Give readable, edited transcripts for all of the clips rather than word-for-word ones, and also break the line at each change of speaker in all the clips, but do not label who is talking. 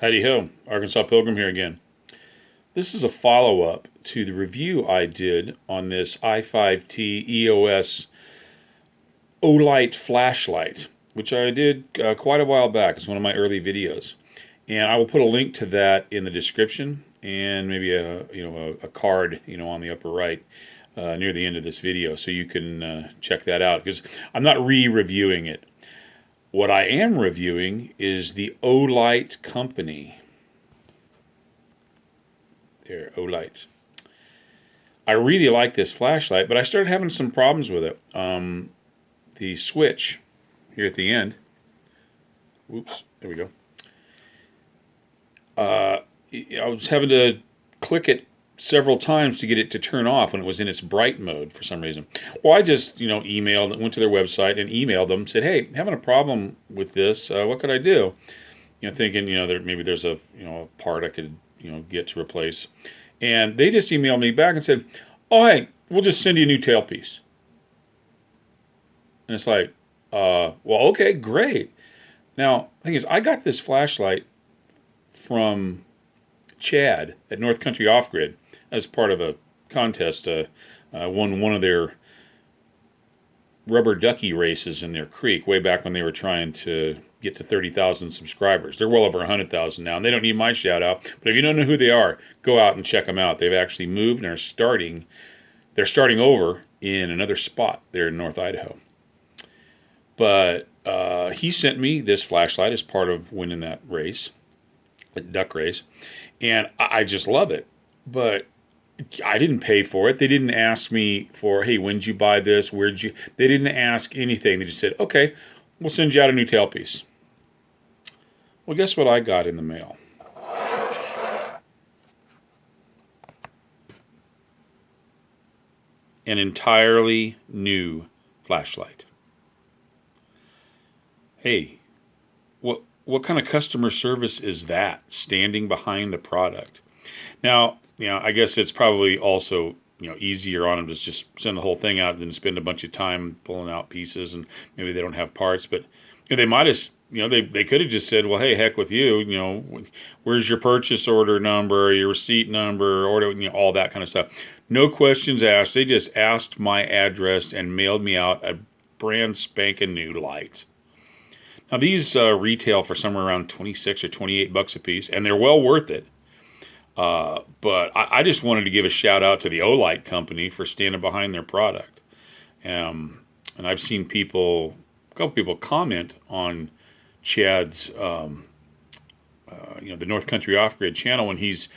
Howdy ho, Arkansas Pilgrim here again. This is a follow-up to the review I did on this i5T EOS Olight flashlight, which I did quite a while back. It's one of my early videos. And I will put a link to that in the description and maybe a card on the upper right near the end of this video, so you can check that out, because I'm not re-reviewing it. What I am reviewing is the Olight company. There, Olight. I really like this flashlight, but I started having some problems with it. The switch here at the end. Whoops, there we go. I was having to click it several times to get it to turn off when it was in its bright mode for some reason. Well, I just, emailed, went to their website and emailed them, said, hey, having a problem with this, what could I do? Thinking, maybe there's a part I could, get to replace. And they just emailed me back and said, oh, hey, we'll just send you a new tailpiece. And it's like, well, okay, great. Now, the thing is, I got this flashlight from Chad at North Country Off-Grid as part of a contest. Won one of their rubber ducky races in their creek way back when they were trying to get to 30,000 subscribers. They're well over 100,000 now, and they don't need my shout out. But if you don't know who they are, go out and check them out. They've actually moved and they're starting over in another spot there in North Idaho. But he sent me this flashlight as part of winning that race, a duck race, and I just love it. But I didn't pay for it. They didn't ask me for, hey, when did you buy this? They didn't ask anything. They just said, okay, we'll send you out a new tailpiece. Well, guess what I got in the mail? An entirely new flashlight. Hey, what kind of customer service is that, standing behind the product? Now, I guess it's probably also, easier on them to just send the whole thing out than spend a bunch of time pulling out pieces, and maybe they don't have parts. But they might have, they could have just said, well, hey, heck with you, where's your purchase order number, your receipt number, all that kind of stuff. No questions asked. They just asked my address and mailed me out a brand spanking new light. Now, these retail for somewhere around 26 or 28 bucks a piece, and they're well worth it. But I just wanted to give a shout out to the Olight company for standing behind their product. And I've seen a couple people comment on Chad's, the North Country Off-Grid channel when he's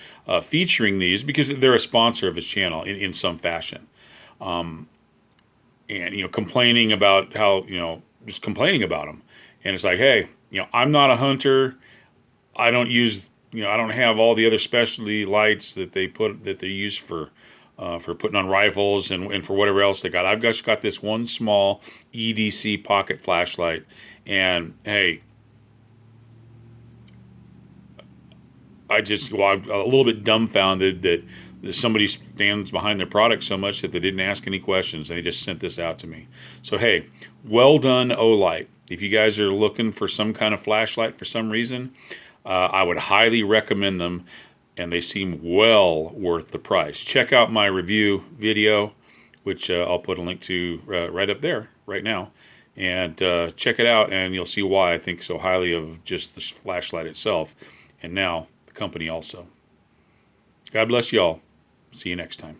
featuring these, because they're a sponsor of his channel in some fashion. And, complaining about how, just complaining about them. And it's like, hey, I'm not a hunter. I don't use, I don't have all the other specialty lights that they use for putting on rifles and for whatever else they got. I've just got this one small EDC pocket flashlight. And hey, I'm a little bit dumbfounded that somebody stands behind their product so much that they didn't ask any questions. They just sent this out to me. So hey, well done, Olight. If you guys are looking for some kind of flashlight for some reason, I would highly recommend them, and they seem well worth the price. Check out my review video, which I'll put a link to right up there right now, and check it out, and you'll see why I think so highly of just the flashlight itself, and now the company also. God bless you all. See you next time.